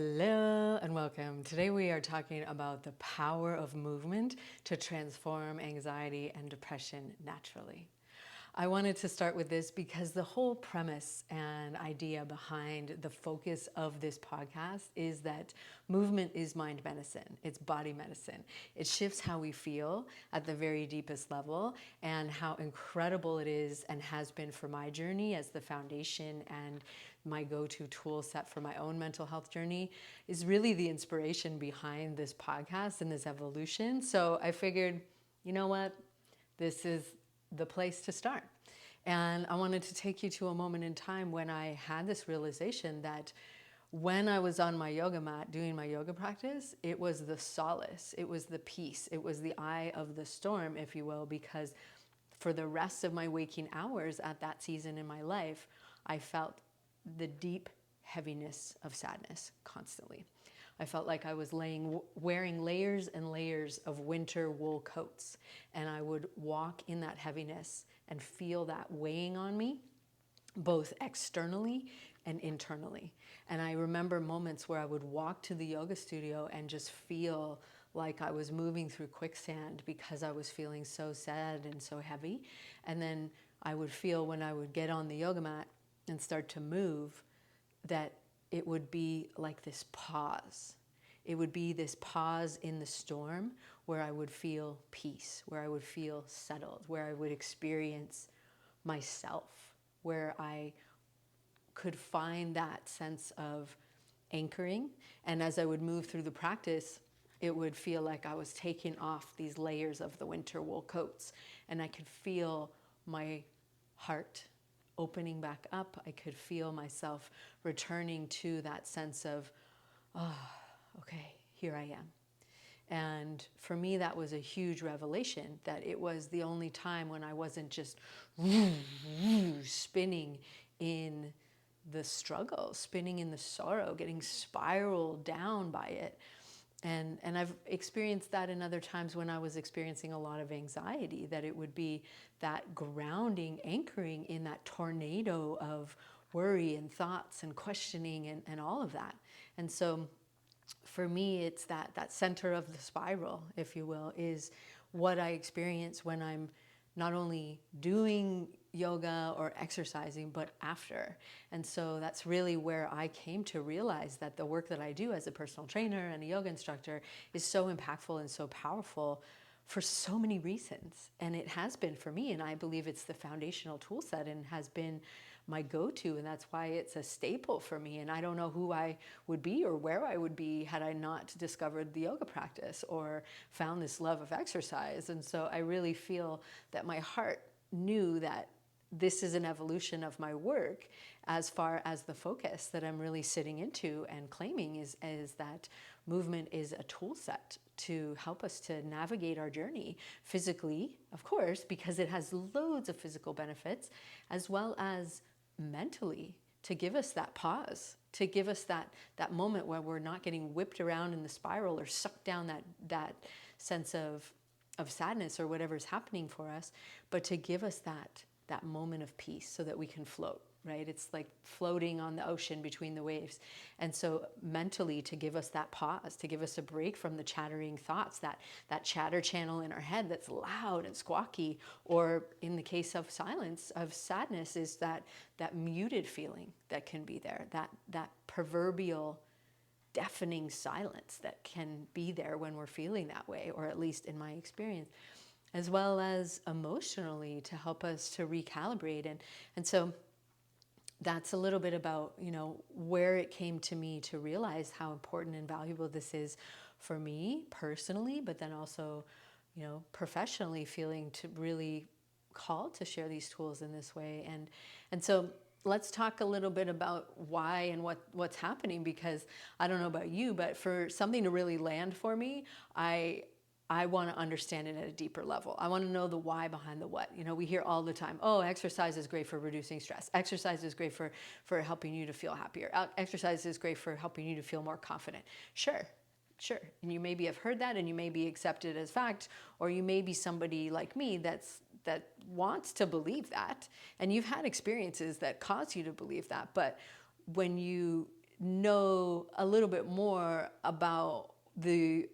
Hello and welcome. Today we are talking about the power of movement to transform anxiety and depression naturally. I wanted to start with this because the whole premise and idea behind the focus of this podcast is that movement is mind medicine. It's body medicine. It shifts how we feel at the very deepest level, and how incredible it is and has been for my journey as the foundation and my go-to tool set for my own mental health journey is really the inspiration behind this podcast and this evolution. So I figured, you know what? This is the place to start. And I wanted to take you to a moment in time when I had this realization that when I was on my yoga mat doing my yoga practice, it was the solace, it was the peace, it was the eye of the storm, if you will, because for the rest of my waking hours at that season in my life, I felt the deep heaviness of sadness constantly. I felt like I was wearing layers and layers of winter wool coats, and I would walk in that heaviness and feel that weighing on me, both externally and internally. And I remember moments where I would walk to the yoga studio and just feel like I was moving through quicksand because I was feeling so sad and so heavy. And then I would feel when I would get on the yoga mat and start to move that it would be like this pause. It would be this pause in the storm where I would feel peace, where I would feel settled, where I would experience myself, where I could find that sense of anchoring. And as I would move through the practice, it would feel like I was taking off these layers of the winter wool coats, and I could feel my heart opening back up. I could feel myself returning to that sense of, oh, okay, here I am. And for me, that was a huge revelation, that it was the only time when I wasn't just spinning in the struggle, spinning in the sorrow, getting spiraled down by it. And I've experienced that in other times when I was experiencing a lot of anxiety, that it would be that grounding, anchoring in that tornado of worry and thoughts and questioning and all of that. And so for me, it's that center of the spiral, if you will, is what I experience when I'm not only doing yoga or exercising, but after. And so that's really where I came to realize that the work that I do as a personal trainer and a yoga instructor is so impactful and so powerful for so many reasons. And it has been for me, and I believe it's the foundational tool set and has been my go-to, and that's why it's a staple for me. And I don't know who I would be or where I would be had I not discovered the yoga practice or found this love of exercise. And so I really feel that my heart knew that this is an evolution of my work, as far as the focus that I'm really sitting into and claiming is that movement is a tool set to help us to navigate our journey physically, of course, because it has loads of physical benefits, as well as mentally, to give us that pause, to give us that moment where we're not getting whipped around in the spiral or sucked down that sense of sadness or whatever's happening for us, but to give us that moment of peace so that we can float, right? It's like floating on the ocean between the waves. And so mentally, to give us that pause, to give us a break from the chattering thoughts, that chatter channel in our head that's loud and squawky, or in the case of silence, of sadness, is that muted feeling that can be there, that proverbial deafening silence that can be there when we're feeling that way, or at least in my experience, as well as emotionally to help us to recalibrate. And so that's a little bit about, where it came to me to realize how important and valuable this is for me personally, but then also, professionally, feeling to really called to share these tools in this way. And so let's talk a little bit about why and what's happening, because I don't know about you, but for something to really land for me, I want to understand it at a deeper level. I want to know the why behind the what. We hear all the time, oh, exercise is great for reducing stress. Exercise is great for helping you to feel happier. Exercise is great for helping you to feel more confident. Sure. And you maybe have heard that, and you may be accepted as fact, or you may be somebody like me that wants to believe that, and you've had experiences that cause you to believe that. But when you know a little bit more about the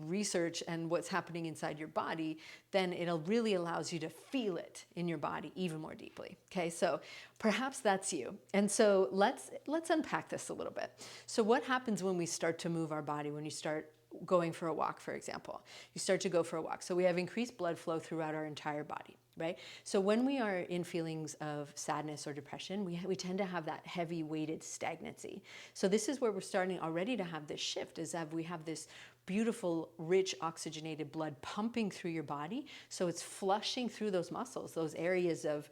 research and what's happening inside your body, then it really allows you to feel it in your body even more deeply. Okay, so perhaps that's you. And so let's unpack this a little bit. So what happens when we start to move our body, when you start going for a walk, for example? You start to go for a walk. So we have increased blood flow throughout our entire body, right? So when we are in feelings of sadness or depression, we tend to have that heavy weighted stagnancy. So this is where we're starting already to have this shift, is that we have this beautiful, rich, oxygenated blood pumping through your body. So it's flushing through those muscles, those areas of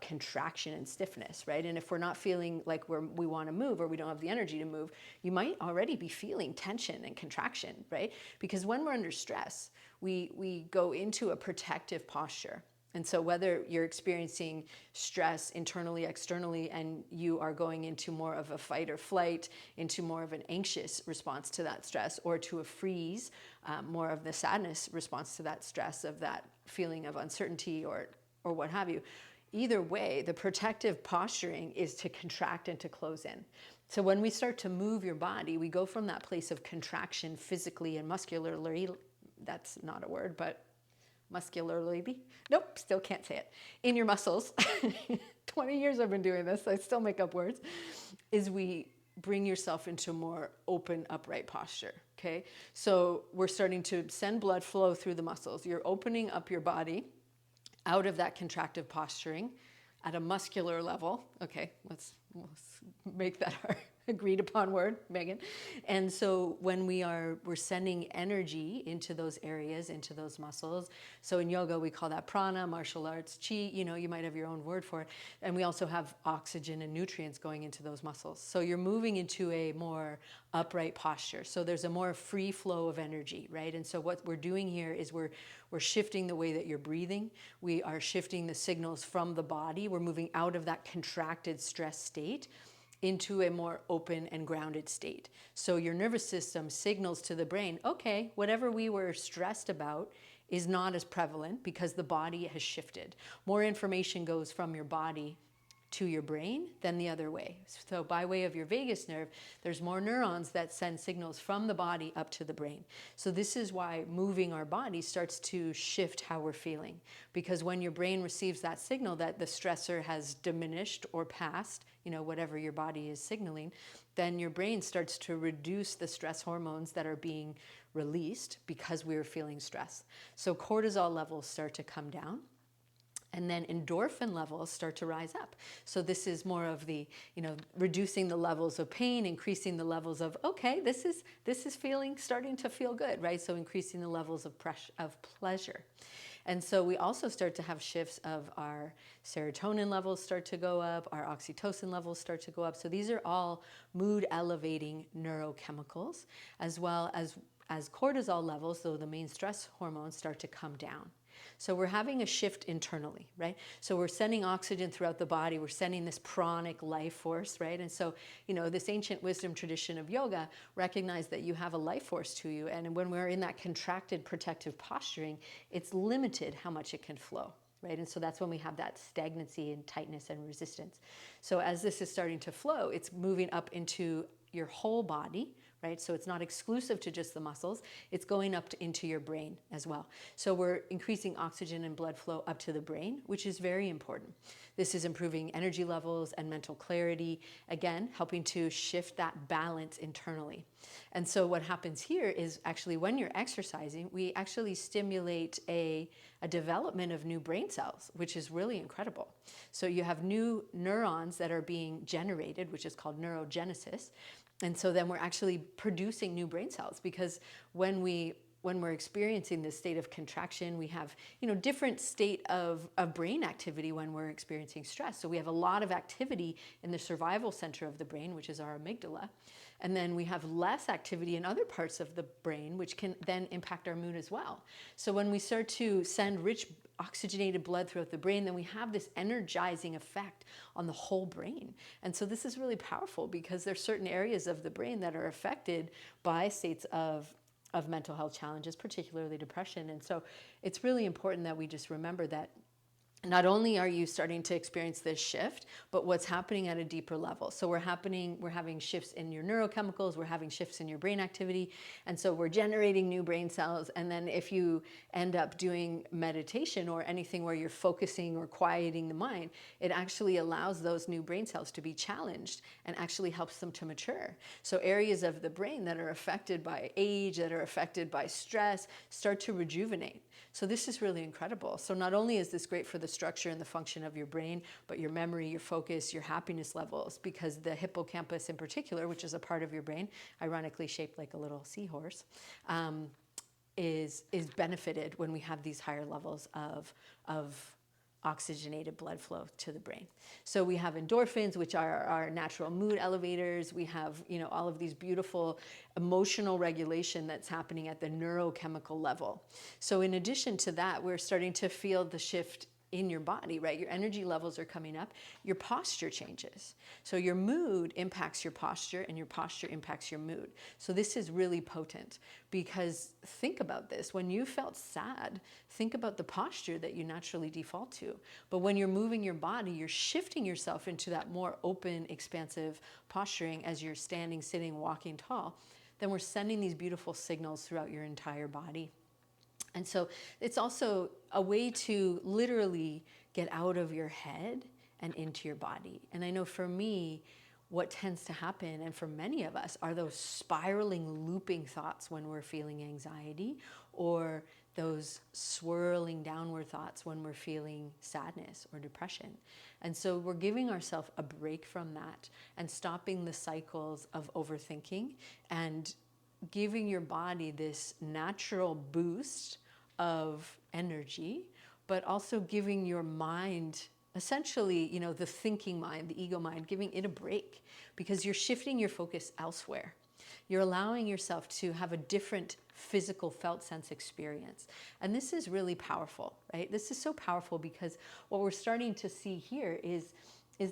contraction and stiffness, right? And if we're not feeling like we want to move, or we don't have the energy to move, you might already be feeling tension and contraction, right? Because when we're under stress, we go into a protective posture. And so whether you're experiencing stress internally, externally, and you are going into more of a fight or flight, into more of an anxious response to that stress, or to a freeze, more of the sadness response to that stress, of that feeling of uncertainty or what have you, either way, the protective posturing is to contract and to close in. So when we start to move your body, we go from that place of contraction physically and muscularly, that's not a word, but muscularly, nope, still can't say it, in your muscles. 20 years I've been doing this, I still make up words, is we bring yourself into more open, upright posture, okay? So we're starting to send blood flow through the muscles. You're opening up your body out of that contractive posturing at a muscular level. Okay, let's make that our agreed upon word, Megan. And so when we're sending energy into those areas, into those muscles. So in yoga, we call that prana, martial arts, chi, you might have your own word for it. And we also have oxygen and nutrients going into those muscles. So you're moving into a more upright posture. So there's a more free flow of energy, right? And so what we're doing here is we're shifting the way that you're breathing. We are shifting the signals from the body. We're moving out of that contracted stress state into a more open and grounded state. So your nervous system signals to the brain, okay, whatever we were stressed about is not as prevalent because the body has shifted. More information goes from your body to your brain than the other way. So by way of your vagus nerve, there's more neurons that send signals from the body up to the brain. So this is why moving our body starts to shift how we're feeling. Because when your brain receives that signal that the stressor has diminished or passed, whatever your body is signaling, then your brain starts to reduce the stress hormones that are being released because we're feeling stress. So cortisol levels start to come down. And then endorphin levels start to rise up. So this is more of the, reducing the levels of pain, increasing the levels of, okay, this is starting to feel good, right? So increasing the levels of pleasure. And so we also start to have shifts of our serotonin levels start to go up, our oxytocin levels start to go up. So these are all mood elevating neurochemicals, as well as cortisol levels, so the main stress hormones, start to come down. So we're having a shift internally, right? So we're sending oxygen throughout the body. We're sending this pranic life force, right? And so, this ancient wisdom tradition of yoga recognized that you have a life force to you. And when we're in that contracted protective posturing, it's limited how much it can flow, right? And so that's when we have that stagnancy and tightness and resistance. So as this is starting to flow, it's moving up into your whole body, right? So it's not exclusive to just the muscles. It's going up into your brain as well. So we're increasing oxygen and blood flow up to the brain, which is very important. This is improving energy levels and mental clarity, again, helping to shift that balance internally. And so what happens here is actually when you're exercising, we actually stimulate a development of new brain cells, which is really incredible. So you have new neurons that are being generated, which is called neurogenesis. And so then we're actually producing new brain cells, because when we're experiencing this state of contraction, we have, different state of brain activity when we're experiencing stress. So we have a lot of activity in the survival center of the brain, which is our amygdala. And then we have less activity in other parts of the brain, which can then impact our mood as well. So when we start to send rich oxygenated blood throughout the brain, then we have this energizing effect on the whole brain. And so this is really powerful, because there's certain areas of the brain that are affected by states of mental health challenges, particularly depression. And so it's really important that we just remember that not only are you starting to experience this shift, but what's happening at a deeper level. So we're having shifts in your neurochemicals, we're having shifts in your brain activity, and so we're generating new brain cells. And then if you end up doing meditation or anything where you're focusing or quieting the mind, it actually allows those new brain cells to be challenged and actually helps them to mature. So areas of the brain that are affected by age, that are affected by stress, start to rejuvenate. So this is really incredible. So not only is this great for the structure and the function of your brain, but your memory, your focus, your happiness levels, because the hippocampus in particular, which is a part of your brain, ironically shaped like a little seahorse, is benefited when we have these higher levels of oxygenated blood flow to the brain. So we have endorphins, which are our natural mood elevators. We have, all of these beautiful emotional regulation that's happening at the neurochemical level. So in addition to that, we're starting to feel the shift in your body, right? Your energy levels are coming up, your posture changes. So your mood impacts your posture and your posture impacts your mood. So this is really potent, because think about this. When you felt sad, think about the posture that you naturally default to. But when you're moving your body, you're shifting yourself into that more open, expansive posturing as you're standing, sitting, walking tall. Then we're sending these beautiful signals throughout your entire body. And so it's also a way to literally get out of your head and into your body. And I know for me, what tends to happen, and for many of us, are those spiraling, looping thoughts when we're feeling anxiety, or those swirling downward thoughts when we're feeling sadness or depression. And so we're giving ourselves a break from that and stopping the cycles of overthinking and giving your body this natural boost of energy, but also giving your mind, essentially, the thinking mind, the ego mind, giving it a break, because you're shifting your focus elsewhere. You're allowing yourself to have a different physical felt sense experience. And this is really powerful, right? This is so powerful, because what we're starting to see here is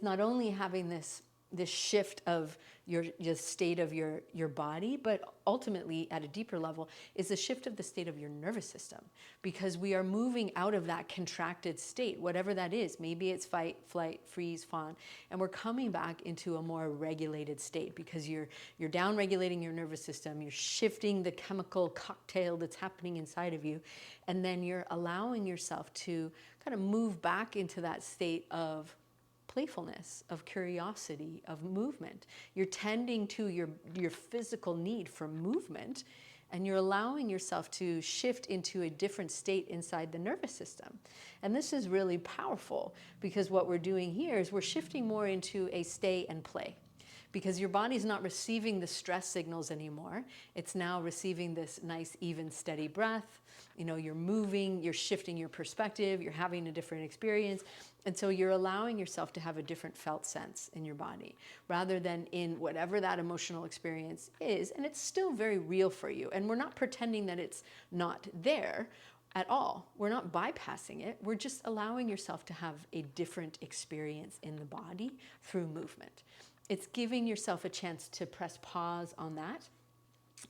not only having this shift of your state of your body, but ultimately at a deeper level is a shift of the state of your nervous system, because we are moving out of that contracted state, whatever that is. Maybe it's fight, flight, freeze, fawn, and we're coming back into a more regulated state, because you're down regulating your nervous system, you're shifting the chemical cocktail that's happening inside of you, and then you're allowing yourself to kind of move back into that state of playfulness, of curiosity, of movement. You're tending to your physical need for movement, and you're allowing yourself to shift into a different state inside the nervous system. And this is really powerful, because what we're doing here is we're shifting more into a stay and play, because your body's not receiving the stress signals anymore. It's now receiving this nice, even, steady breath. You're moving, you're shifting your perspective, you're having a different experience. And so you're allowing yourself to have a different felt sense in your body, rather than in whatever that emotional experience is. And it's still very real for you. And we're not pretending that it's not there at all. We're not bypassing it. We're just allowing yourself to have a different experience in the body through movement. It's giving yourself a chance to press pause on that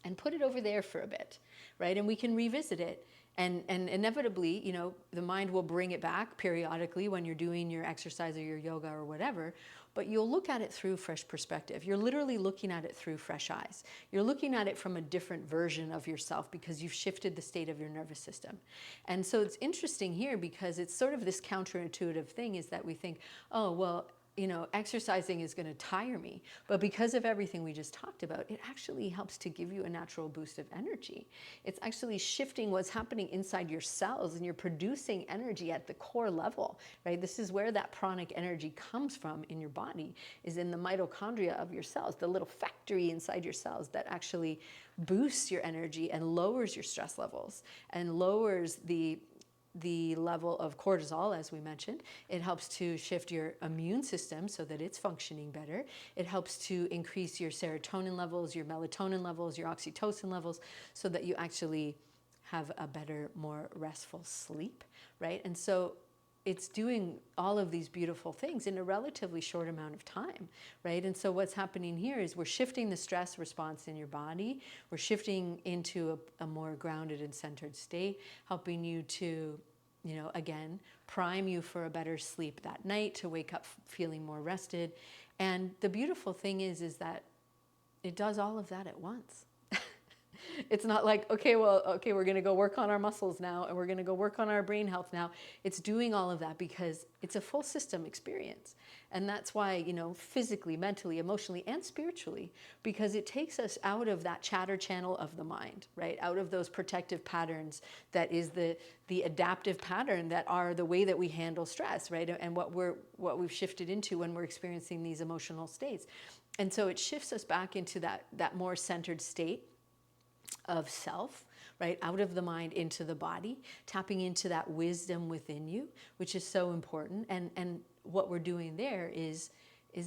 and put it over there for a bit, right? And we can revisit it. And inevitably, the mind will bring it back periodically when you're doing your exercise or your yoga or whatever, but you'll look at it through fresh perspective. You're literally looking at it through fresh eyes. You're looking at it from a different version of yourself, because you've shifted the state of your nervous system. And so it's interesting here, because it's sort of this counterintuitive thing, is that we think, oh, well, exercising is going to tire me. But because of everything we just talked about, it actually helps to give you a natural boost of energy. It's actually shifting what's happening inside your cells, and you're producing energy at the core level, right? This is where that pranic energy comes from in your body, is in the mitochondria of your cells, the little factory inside your cells that actually boosts your energy and lowers your stress levels and lowers the level of cortisol, as we mentioned. It helps to shift your immune system so that it's functioning better. It helps to increase your serotonin levels, your melatonin levels, your oxytocin levels, so that you actually have a better, more restful sleep, right? And so it's doing all of these beautiful things in a relatively short amount of time, right? And so what's happening here is we're shifting the stress response in your body. We're shifting into a more grounded and centered state, helping you to again, prime you for a better sleep that night, to wake up feeling more rested. And the beautiful thing is that it does all of that at once. It's not like, okay, we're going to go work on our muscles now, and we're going to go work on our brain health now. It's doing all of that because it's a full system experience. And that's why, physically, mentally, emotionally, and spiritually, because it takes us out of that chatter channel of the mind, right? Out of those protective patterns that is the adaptive pattern that are the way that we handle stress, right? And what we've shifted into when we're experiencing these emotional states. And so it shifts us back into that more centered state of self, right? Out of the mind into the body, tapping into that wisdom within you, which is so important. And what we're doing there is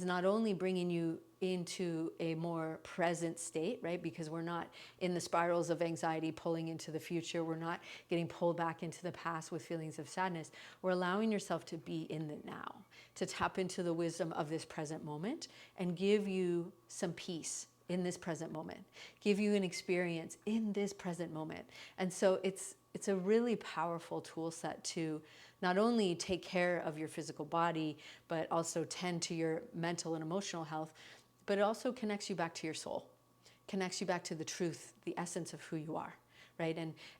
not only bringing you into a more present state, right? Because we're not in the spirals of anxiety pulling into the future. We're not getting pulled back into the past with feelings of sadness. We're allowing yourself to be in the now, to tap into the wisdom of this present moment and give you some peace in this present moment, give you an experience in this present moment. And so it's a really powerful tool set to not only take care of your physical body, but also tend to your mental and emotional health, but it also connects you back to your soul, connects you back to the truth, the essence of who you are, right?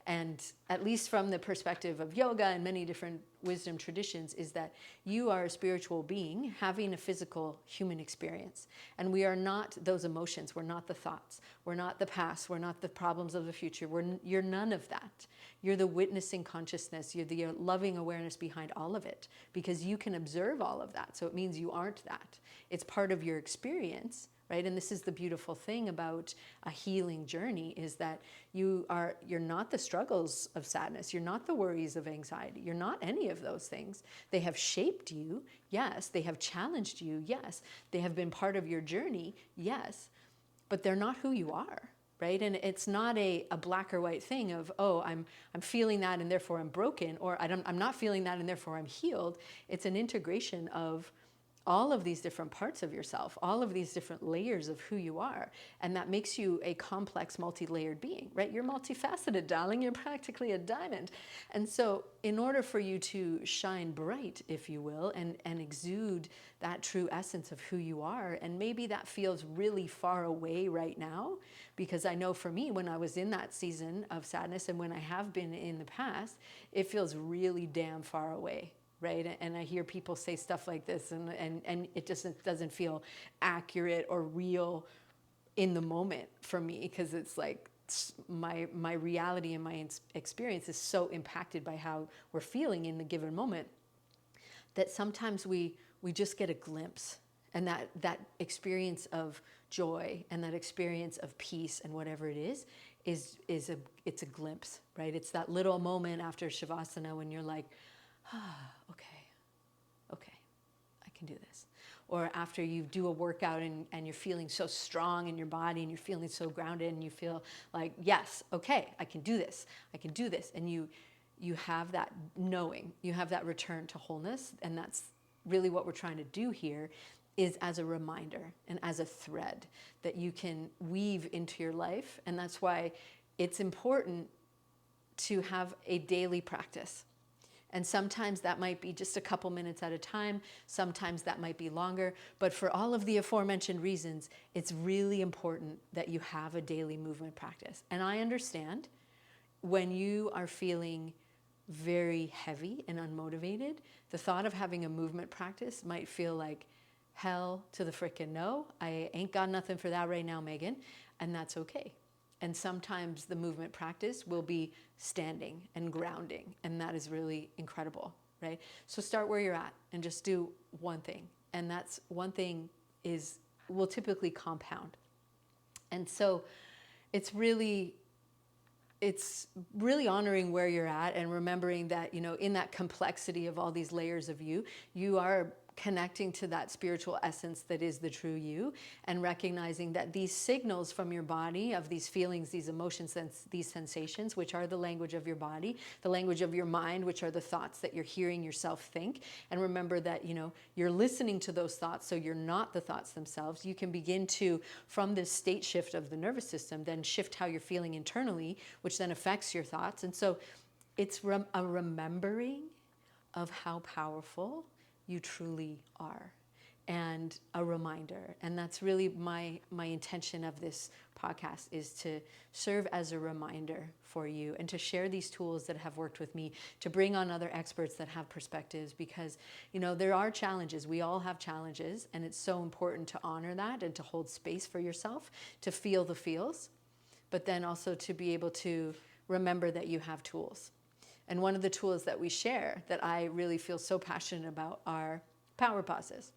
And at least from the perspective of yoga and many different wisdom traditions, is that you are a spiritual being having a physical human experience. And we are not those emotions. We're not the thoughts. We're not the past. We're not the problems of the future. You're none of that. You're the witnessing consciousness. You're the loving awareness behind all of it, because you can observe all of that. So it means you aren't that. It's part of your experience, right? And this is the beautiful thing about a healing journey, is that you're not the struggles of sadness. You're not the worries of anxiety. You're not any of those things. They have shaped you. Yes. They have challenged you. Yes. They have been part of your journey. Yes. But they're not who you are, right? And it's not a black or white thing of, oh, I'm feeling that and therefore I'm broken, or I'm not feeling that and therefore I'm healed. It's an integration of all of these different parts of yourself, all of these different layers of who you are. And that makes you a complex, multi-layered being, right? You're multifaceted, darling. You're practically a diamond. And so in order for you to shine bright, if you will, and exude that true essence of who you are, and maybe that feels really far away right now, because I know for me, when I was in that season of sadness, and when I have been in the past, it feels really damn far away. Right? And I hear people say stuff like this, and it just doesn't feel accurate or real in the moment for me, because it's like my reality and my experience is so impacted by how we're feeling in the given moment, that sometimes we just get a glimpse, and that experience of joy and that experience of peace and whatever it is it's a glimpse, right? It's that little moment after Shavasana when you're like, okay, I can do this. Or after you do a workout and you're feeling so strong in your body and you're feeling so grounded and you feel like, yes, okay, I can do this. And you have that knowing, you have that return to wholeness. And that's really what we're trying to do here, is as a reminder and as a thread that you can weave into your life. And that's why it's important to have a daily practice. And sometimes that might be just a couple minutes at a time. Sometimes that might be longer. But for all of the aforementioned reasons, it's really important that you have a daily movement practice. And I understand when you are feeling very heavy and unmotivated, the thought of having a movement practice might feel like, hell to the frickin' no. I ain't got nothing for that right now, Megan. And that's okay. And sometimes the movement practice will be standing and grounding, and that is really incredible, right? So start where you're at and just do one thing. And that's one thing will typically compound. And so it's really honoring where you're at and remembering that, in that complexity of all these layers of you are connecting to that spiritual essence that is the true you, and recognizing that these signals from your body of these feelings, these emotions, these sensations, which are the language of your body, the language of your mind, which are the thoughts that you're hearing yourself think. And remember that, you're listening to those thoughts, so you're not the thoughts themselves. You can begin to, from this state shift of the nervous system, then shift how you're feeling internally, which then affects your thoughts. And so it's a remembering of how powerful you truly are, and a reminder. And that's really my intention of this podcast, is to serve as a reminder for you and to share these tools that have worked with me, to bring on other experts that have perspectives, because there are challenges. We all have challenges, and it's so important to honor that and to hold space for yourself, to feel the feels, but then also to be able to remember that you have tools. And one of the tools that we share that I really feel so passionate about are power pauses.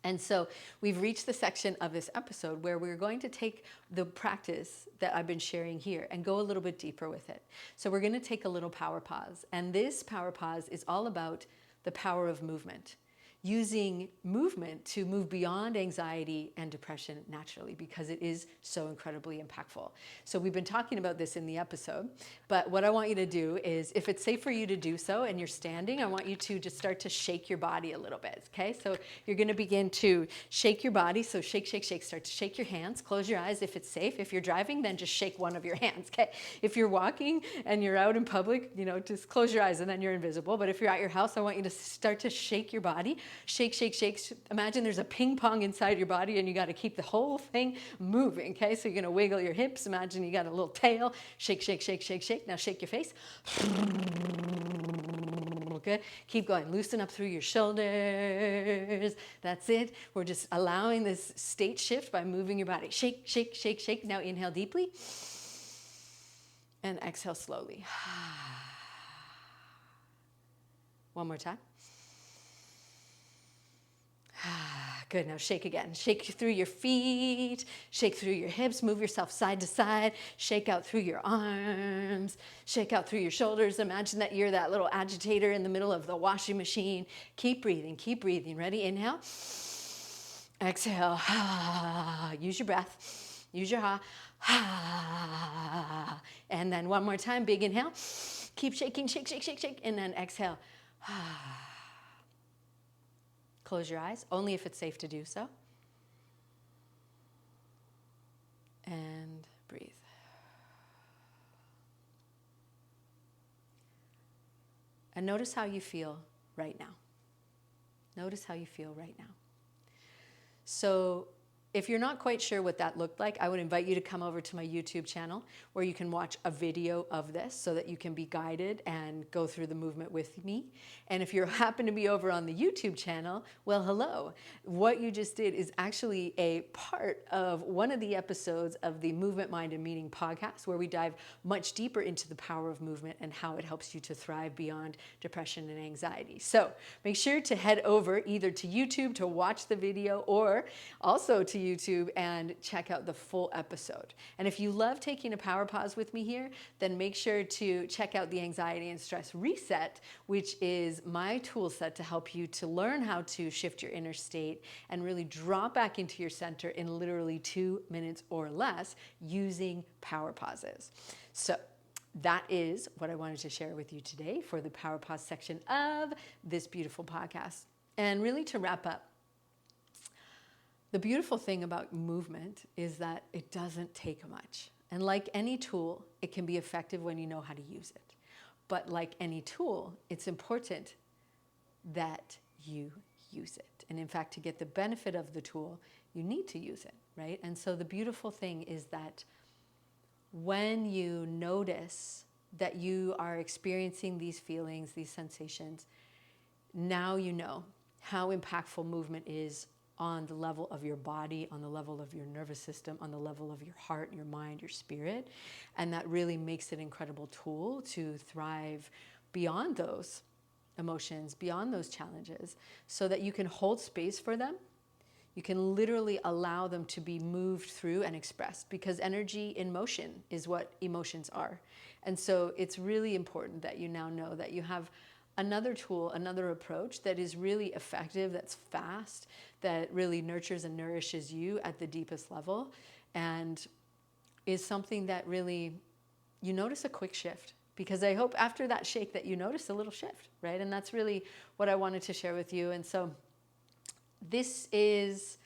And so we've reached the section of this episode where we're going to take the practice that I've been sharing here and go a little bit deeper with it. So we're going to take a little power pause. And this power pause is all about the power of movement, using movement to move beyond anxiety and depression naturally, because it is so incredibly impactful. So we've been talking about this in the episode, but what I want you to do is, if it's safe for you to do so and you're standing, I want you to just start to shake your body a little bit, okay? So you're gonna begin to shake your body. So shake, shake, shake, start to shake your hands, close your eyes if it's safe. If you're driving, then just shake one of your hands, okay? If you're walking and you're out in public, just close your eyes and then you're invisible. But if you're at your house, I want you to start to shake your body. Shake, shake, shake. Imagine there's a ping pong inside your body and you got to keep the whole thing moving, okay? So you're going to wiggle your hips. Imagine you got a little tail. Shake, shake, shake, shake, shake. Now shake your face. Good. Keep going. Loosen up through your shoulders. That's it. We're just allowing this state shift by moving your body. Shake, shake, shake, shake. Now inhale deeply and exhale slowly. One more time. Good. Now shake again. Shake through your feet, shake through your hips, move yourself side to side, shake out through your arms, shake out through your shoulders. Imagine that you're that little agitator in the middle of the washing machine. Keep breathing, keep breathing. Ready? Inhale. Exhale. Use your breath. Use your ha. And then one more time. Big inhale. Keep shaking, shake, shake, shake, shake. And then exhale. Close your eyes, only if it's safe to do so. And breathe. And notice how you feel right now. Notice how you feel right now. So if you're not quite sure what that looked like, I would invite you to come over to my YouTube channel where you can watch a video of this so that you can be guided and go through the movement with me. And if you happen to be over on the YouTube channel, well, hello. What you just did is actually a part of one of the episodes of the Movement, Mind, and Meaning podcast, where we dive much deeper into the power of movement and how it helps you to thrive beyond depression and anxiety. So make sure to head over either to YouTube to watch the video, or also to YouTube and check out the full episode. And if you love taking a power pause with me here, then make sure to check out the Anxiety and Stress Reset, which is my tool set to help you to learn how to shift your inner state and really drop back into your center in literally 2 minutes or less using power pauses. So that is what I wanted to share with you today for the power pause section of this beautiful podcast. And really, to wrap up, the beautiful thing about movement is that it doesn't take much. And like any tool, it can be effective when you know how to use it. But like any tool, it's important that you use it. And in fact, to get the benefit of the tool, you need to use it, right? And so the beautiful thing is that when you notice that you are experiencing these feelings, these sensations, now you know how impactful movement is on the level of your body, on the level of your nervous system, on the level of your heart, your mind, your spirit. And that really makes it an incredible tool to thrive beyond those emotions, beyond those challenges, so that you can hold space for them. You can literally allow them to be moved through and expressed, because energy in motion is what emotions are. And so it's really important that you now know that you have another tool, another approach that is really effective, that's fast, that really nurtures and nourishes you at the deepest level, and is something that really, you notice a quick shift. Because I hope after that shake that you notice a little shift, right? And that's really what I wanted to share with you. And so this is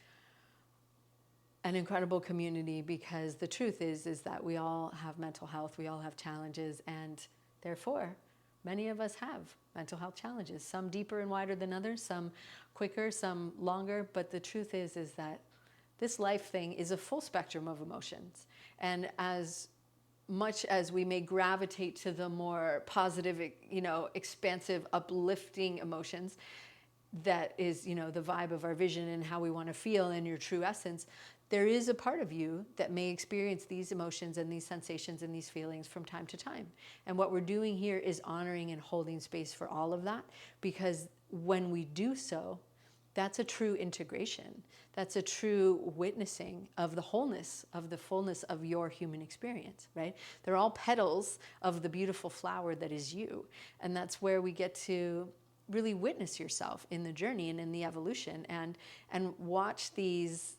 an incredible community, because the truth is that we all have mental health, we all have challenges, and therefore Many of us have mental health challenges, some deeper and wider than others, some quicker, some longer. But the truth is that this life thing is a full spectrum of emotions. And as much as we may gravitate to the more positive, expansive, uplifting emotions, that is, the vibe of our vision and how we want to feel in your true essence, there is a part of you that may experience these emotions and these sensations and these feelings from time to time. And what we're doing here is honoring and holding space for all of that, because when we do so, that's a true integration. That's a true witnessing of the wholeness, of the fullness of your human experience, right? They're all petals of the beautiful flower that is you. And that's where we get to really witness yourself in the journey and in the evolution, and watch these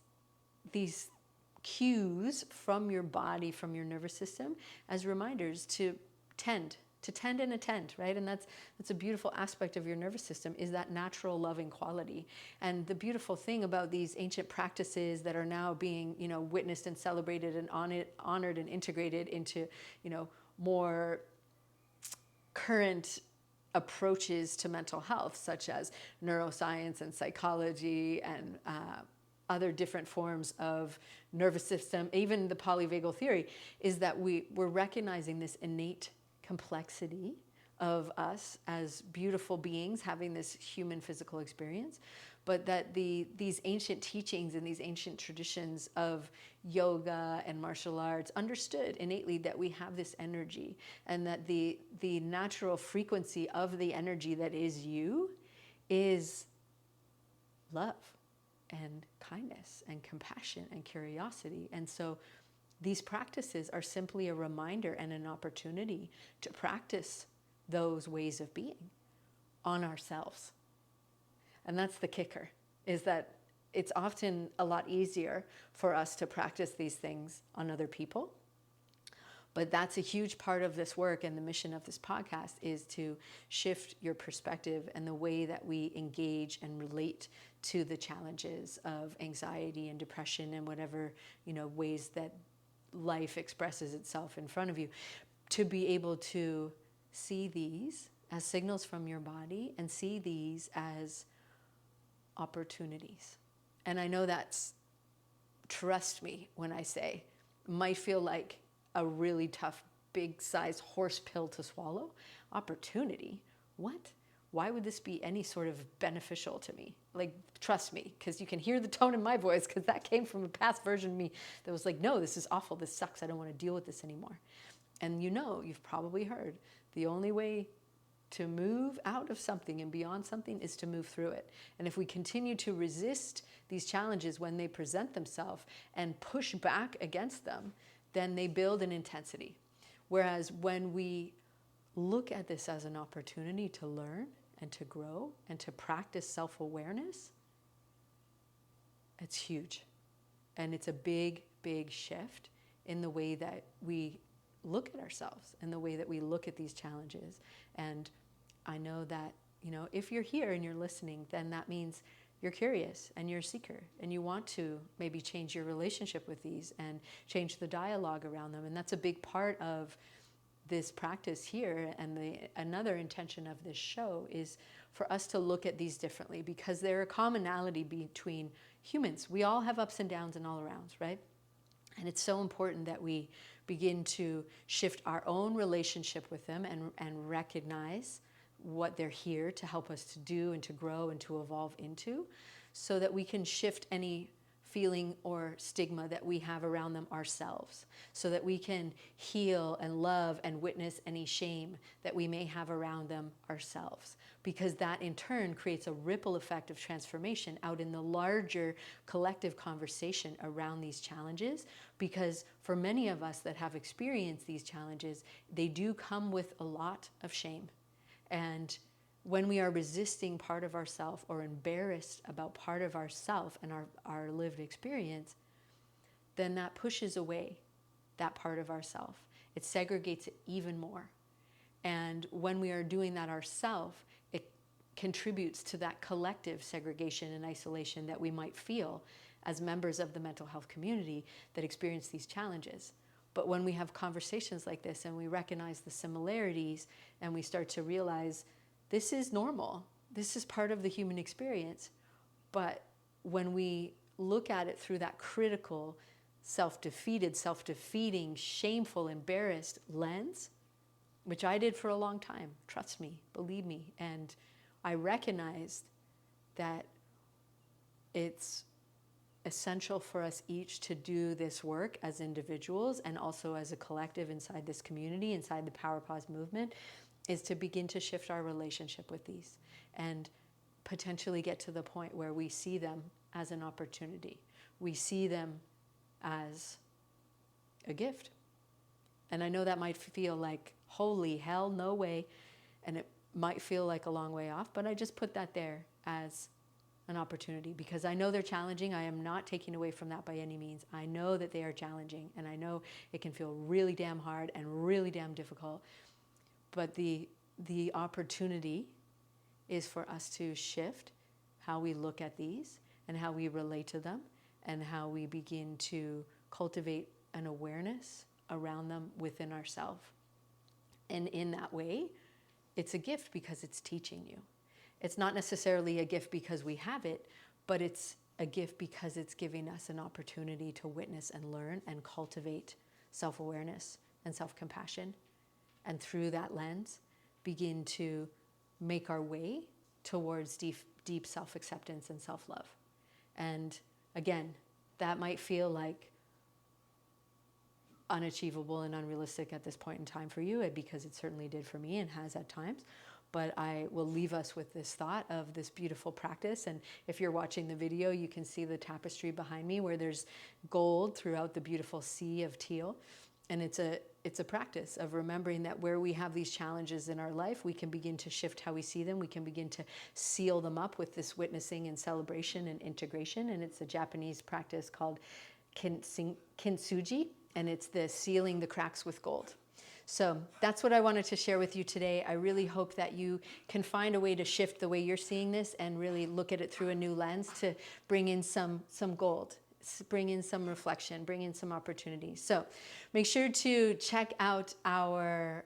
cues from your body, from your nervous system, as reminders to tend and attend, right? And that's a beautiful aspect of your nervous system, is that natural loving quality. And the beautiful thing about these ancient practices that are now being, witnessed and celebrated and honored and integrated into, more current approaches to mental health, such as neuroscience and psychology and other different forms of nervous system, even the polyvagal theory, is that we're recognizing this innate complexity of us as beautiful beings having this human physical experience, but that these ancient teachings and these ancient traditions of yoga and martial arts understood innately that we have this energy, and that the natural frequency of the energy that is you is love and kindness and compassion and curiosity. And so these practices are simply a reminder and an opportunity to practice those ways of being on ourselves. And that's the kicker, is that it's often a lot easier for us to practice these things on other people. But that's a huge part of this work, and the mission of this podcast is to shift your perspective and the way that we engage and relate to the challenges of anxiety and depression and whatever, ways that life expresses itself in front of you, to be able to see these as signals from your body and see these as opportunities. And I know that's, trust me when I say, might feel like a really tough, big size horse pill to swallow. Opportunity? What? Why would this be any sort of beneficial to me? Like, trust me, because you can hear the tone in my voice, because that came from a past version of me that was like, no, this is awful, this sucks, I don't want to deal with this anymore. And you've probably heard, the only way to move out of something and beyond something is to move through it. And if we continue to resist these challenges when they present themselves and push back against them, then they build an intensity. Whereas when we look at this as an opportunity to learn and to grow and to practice self-awareness, it's huge. And it's a big, big shift in the way that we look at ourselves and the way that we look at these challenges. And I know that, if you're here and you're listening, then that means you're curious and you're a seeker and you want to maybe change your relationship with these and change the dialogue around them. And that's a big part of this practice here. And another intention of this show is for us to look at these differently, because they're a commonality between humans. We all have ups and downs and all arounds, right? And it's so important that we begin to shift our own relationship with them and recognize what they're here to help us to do and to grow and to evolve into, so that we can shift any feeling or stigma that we have around them ourselves, so that we can heal and love and witness any shame that we may have around them ourselves, because that in turn creates a ripple effect of transformation out in the larger collective conversation around these challenges. Because for many of us that have experienced these challenges, they do come with a lot of shame. And when we are resisting part of ourself or embarrassed about part of ourself and our lived experience, then that pushes away that part of ourself. It segregates it even more. And when we are doing that ourselves, it contributes to that collective segregation and isolation that we might feel as members of the mental health community that experience these challenges. But when we have conversations like this and we recognize the similarities and we start to realize this is normal, this is part of the human experience. But when we look at it through that critical, self-defeating, shameful, embarrassed lens, which I did for a long time, trust me, believe me, and I recognized that it's essential for us each to do this work as individuals and also as a collective inside this community, inside the Power Pause movement, is to begin to shift our relationship with these and potentially get to the point where we see them as an opportunity. We see them as a gift. And I know that might feel like, holy hell, no way. And it might feel like a long way off, but I just put that there as an opportunity because I know they're challenging. I am not taking away from that by any means. I know that they are challenging, and I know it can feel really damn hard and really damn difficult. But the opportunity is for us to shift how we look at these and how we relate to them and how we begin to cultivate an awareness around them within ourselves. And in that way, it's a gift because it's teaching you. It's not necessarily a gift because we have it, but it's a gift because it's giving us an opportunity to witness and learn and cultivate self-awareness and self-compassion. And through that lens, begin to make our way towards deep self-acceptance and self-love. And again, that might feel like unachievable and unrealistic at this point in time for you, because it certainly did for me and has at times. But I will leave us with this thought of this beautiful practice. And if you're watching the video, you can see the tapestry behind me where there's gold throughout the beautiful sea of teal. And it's a practice of remembering that where we have these challenges in our life, we can begin to shift how we see them. We can begin to seal them up with this witnessing and celebration and integration. And it's a Japanese practice called kintsugi, and it's the sealing the cracks with gold. So that's what I wanted to share with you today. I really hope that you can find a way to shift the way you're seeing this and really look at it through a new lens to bring in some gold, bring in some reflection, bring in some opportunities. So make sure to check out our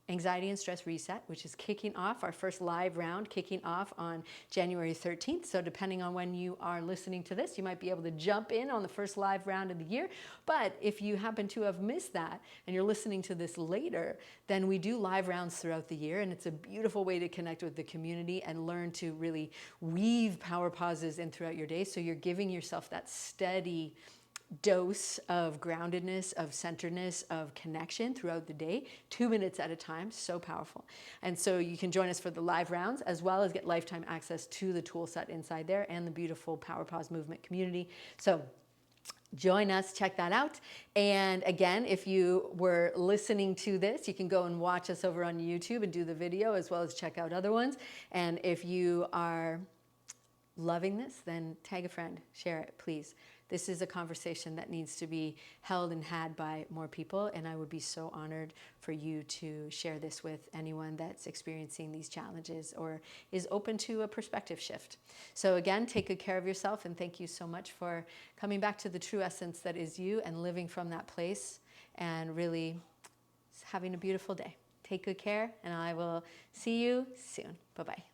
Anxiety and Stress Reset, which is kicking off, our first live round, kicking off on January 13th. So depending on when you are listening to this, you might be able to jump in on the first live round of the year. But if you happen to have missed that and you're listening to this later, then we do live rounds throughout the year. And it's a beautiful way to connect with the community and learn to really weave power pauses in throughout your day. So you're giving yourself that steady dose of groundedness, of centeredness, of connection throughout the day, 2 minutes at a time. So powerful. And so you can join us for the live rounds as well as get lifetime access to the tool set inside there and the beautiful Power Pause movement community. So join us, check that out. And again, if you were listening to this, you can go and watch us over on YouTube and do the video as well as check out other ones. And if you are loving this, then tag a friend, share it, please. This is a conversation that needs to be held and had by more people, and I would be so honored for you to share this with anyone that's experiencing these challenges or is open to a perspective shift. So again, take good care of yourself, and thank you so much for coming back to the true essence that is you and living from that place and really having a beautiful day. Take good care, and I will see you soon. Bye-bye.